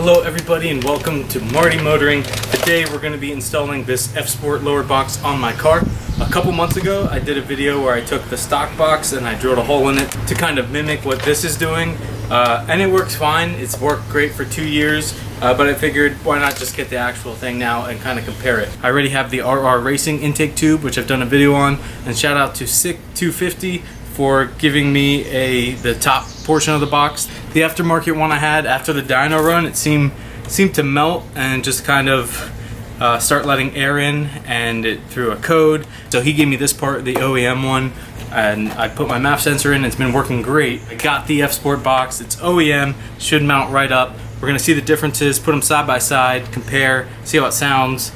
Hello everybody and welcome to Marty Motoring. Today we're going to be installing this F-Sport lower box on my car. A couple months ago I did a video where I took the stock box and I drilled a hole in it to kind of mimic what this is doing. And it works fine. It's worked great for 2 years, but I figured why not just get the actual thing now and kind of compare it. I already have the RR Racing intake tube, which I've done a video on, and shout out to SICK250 for giving me the top portion of the box. The aftermarket one I had after the dyno run, it seemed to melt and just kind of start letting air in, and it threw a code. So he gave me this part, the OEM one, and I put my MAF sensor in. It's been working great. I got the F-Sport box. It's OEM, should mount right up. We're gonna see the differences, put them side by side, compare, see how it sounds.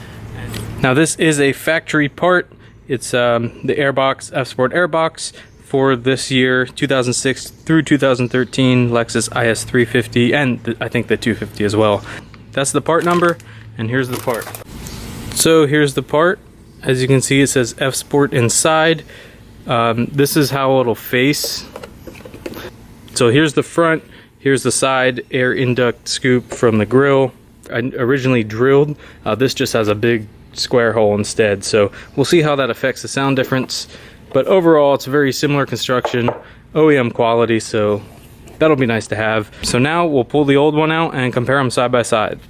Now this is a factory part. It's the Airbox, F-Sport Airbox for this year, 2006 through 2013 Lexus IS350, and I think the 250 as well. That's the part number, and here's the part. So here's the part. As you can see, it says F-Sport inside. This is how it'll face. So here's the front, here's the side air induct scoop from the grill. I originally drilled. This just has a big square hole instead, so we'll see how that affects the sound difference. But overall, it's a very similar construction, OEM quality, so that'll be nice to have. So now we'll pull the old one out and compare them side by side.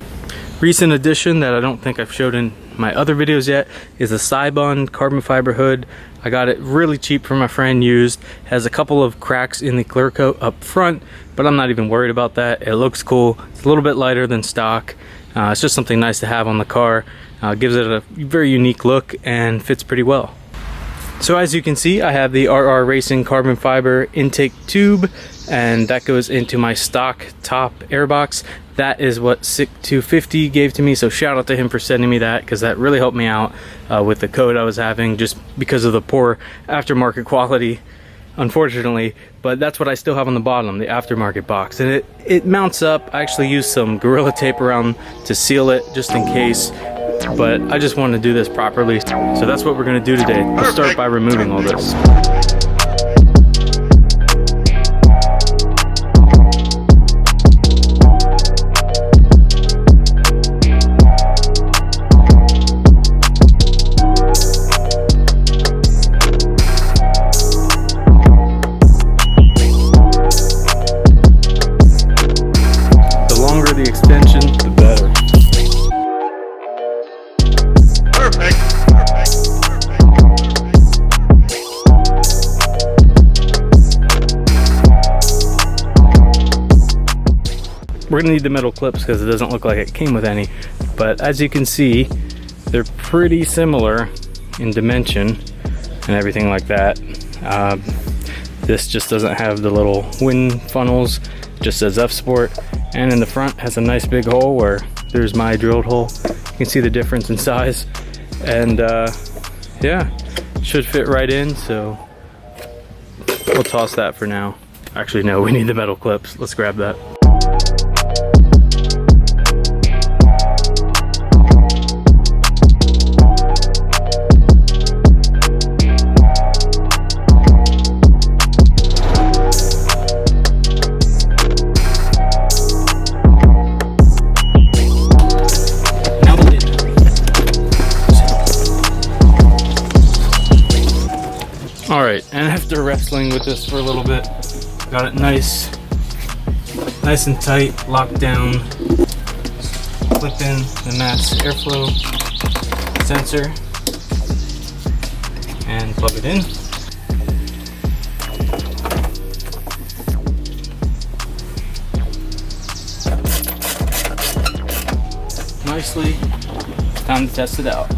Recent addition that I don't think I've showed in my other videos yet is a Cybon carbon fiber hood. I got it really cheap from my friend used. Has a couple of cracks in the clear coat up front, but I'm not even worried about that. It looks cool. It's a little bit lighter than stock. It's just something nice to have on the car. Gives it a very unique look and fits pretty well. So as you can see, I have the RR Racing carbon fiber intake tube, and that goes into my stock top airbox. That is what SICK250 gave to me, so shout out to him for sending me that, because that really helped me out with the code I was having, just because of the poor aftermarket quality, unfortunately. But that's what I still have on the bottom, the aftermarket box, and it mounts up. I actually used some Gorilla Tape around to seal it, just in case. But I just wanted to do this properly, so that's what we're going to do today. We'll start by removing all this. The longer the extension, the better. We're gonna need the metal clips because it doesn't look like it came with any, but as you can see, they're pretty similar in dimension and everything like that. This just doesn't have the little wind funnels, just says F-Sport, and in the front has a nice big hole where there's my drilled hole. You can see the difference in size, and yeah, should fit right in, so we'll toss that for now. Actually no, we need the metal clips. Let's grab that. Alright, and after wrestling with this for a little bit, got it nice and tight, locked down. Clip in the mass airflow sensor and plug it in. Nicely, time to test it out.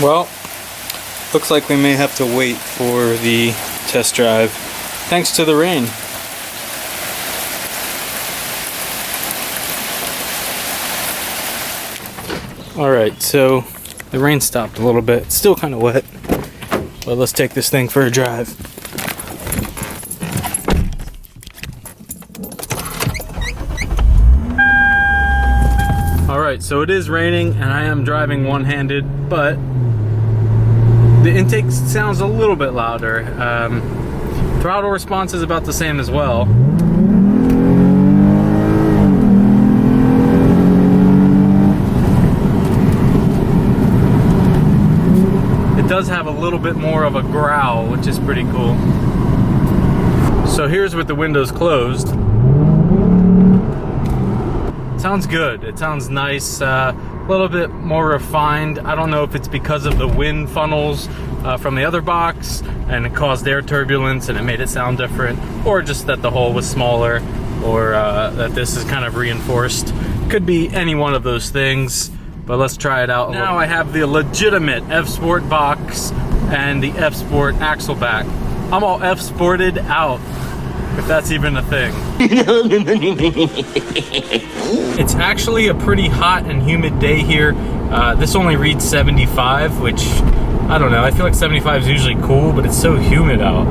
Well, looks like we may have to wait for the test drive, thanks to the rain. All right, so the rain stopped a little bit. It's still kind of wet, but let's take this thing for a drive. All right, so it is raining and I am driving one-handed, but the intake sounds a little bit louder. Throttle response is about the same as well. It does have a little bit more of a growl, which is pretty cool. So here's with the windows closed. Sounds good. It sounds nice. A little bit more refined. I don't know if it's because of the wind funnels from the other box and it caused air turbulence and it made it sound different, or just that the hole was smaller, or that this is kind of reinforced. Could be any one of those things, but let's try it out. Now I have the legitimate F-Sport box and the F-Sport axle back. I'm all F-Sported out, if that's even a thing. It's actually a pretty hot and humid day here. This only reads 75, which, I don't know, I feel like 75 is usually cool, but it's so humid out.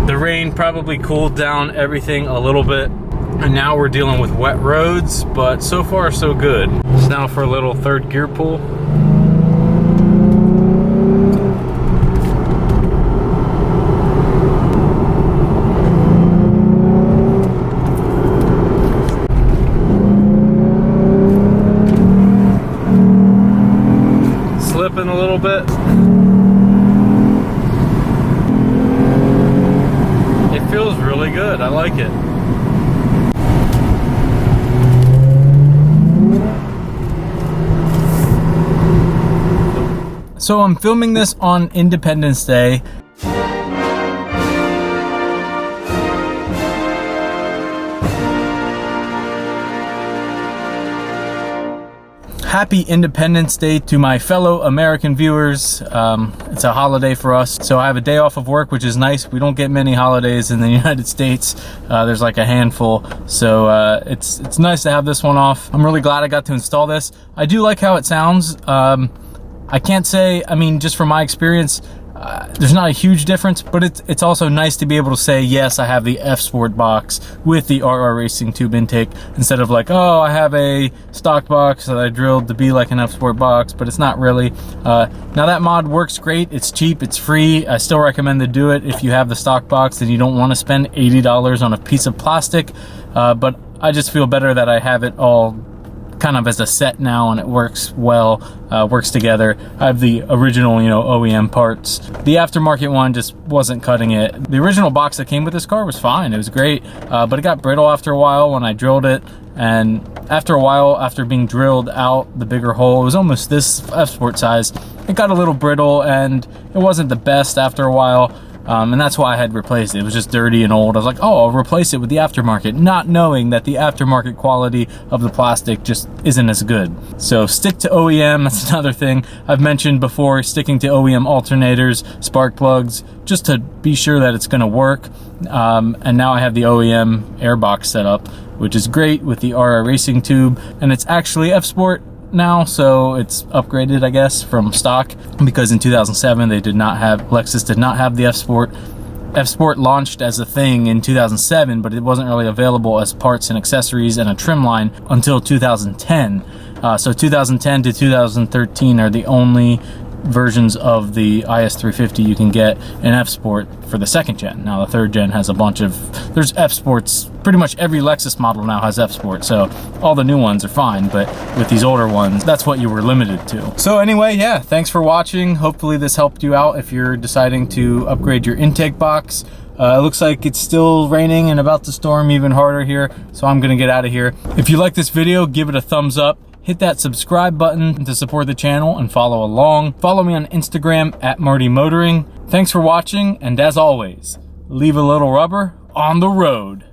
The rain probably cooled down everything a little bit, and now we're dealing with wet roads, but so far so good. So now for a little third gear pull. Slipping a little bit. It feels really good. I like it. So I'm filming this on Independence Day. Happy Independence Day to my fellow American viewers. It's a holiday for us, so I have a day off of work, which is nice. We don't get many holidays in the United States. There's like a handful, so it's nice to have this one off. I'm really glad I got to install this. I do like how it sounds. I can't say, I mean, just from my experience, there's not a huge difference, but it's also nice to be able to say, yes, I have the F-Sport box with the RR Racing tube intake, instead of like, oh, I have a stock box that I drilled to be like an F-Sport box, but it's not really. Now that mod works great, it's cheap, it's free. I still recommend to do it if you have the stock box and you don't want to spend $80 on a piece of plastic, but I just feel better that I have it all kind of as a set now, and it works well, works together. I have the original, you know, OEM parts. The aftermarket one just wasn't cutting it. The original box that came with this car was fine, it was great, but it got brittle after a while when I drilled it, and after a while, after being drilled out the bigger hole, it was almost this F-Sport size, it got a little brittle and it wasn't the best after a while. And that's why I had replaced it. It was just dirty and old. I was like, oh, I'll replace it with the aftermarket, not knowing that the aftermarket quality of the plastic just isn't as good. So stick to OEM, that's another thing I've mentioned before, sticking to OEM alternators, spark plugs, just to be sure that it's gonna work. And now I have the OEM Airbox set up, which is great with the RR Racing tube, and it's actually F-Sport now, so it's upgraded, I guess, from stock, because in 2007 Lexus did not have the F-Sport. F-Sport launched as a thing in 2007, but it wasn't really available as parts and accessories and a trim line until 2010. So 2010 to 2013 are the only versions of the IS350 you can get in F-Sport for the second gen. Now the third gen has a bunch of, there's F-Sports, pretty much every Lexus model now has F-Sport, so all the new ones are fine, but with these older ones, that's what you were limited to. So anyway, yeah, thanks for watching. Hopefully this helped you out if you're deciding to upgrade your intake box. It looks like it's still raining and about to storm even harder here, so I'm gonna get out of here. If you like this video, give it a thumbs up. Hit that subscribe button to support the channel and follow along. Follow me on Instagram at Marty Motoring. Thanks for watching, and as always, leave a little rubber on the road.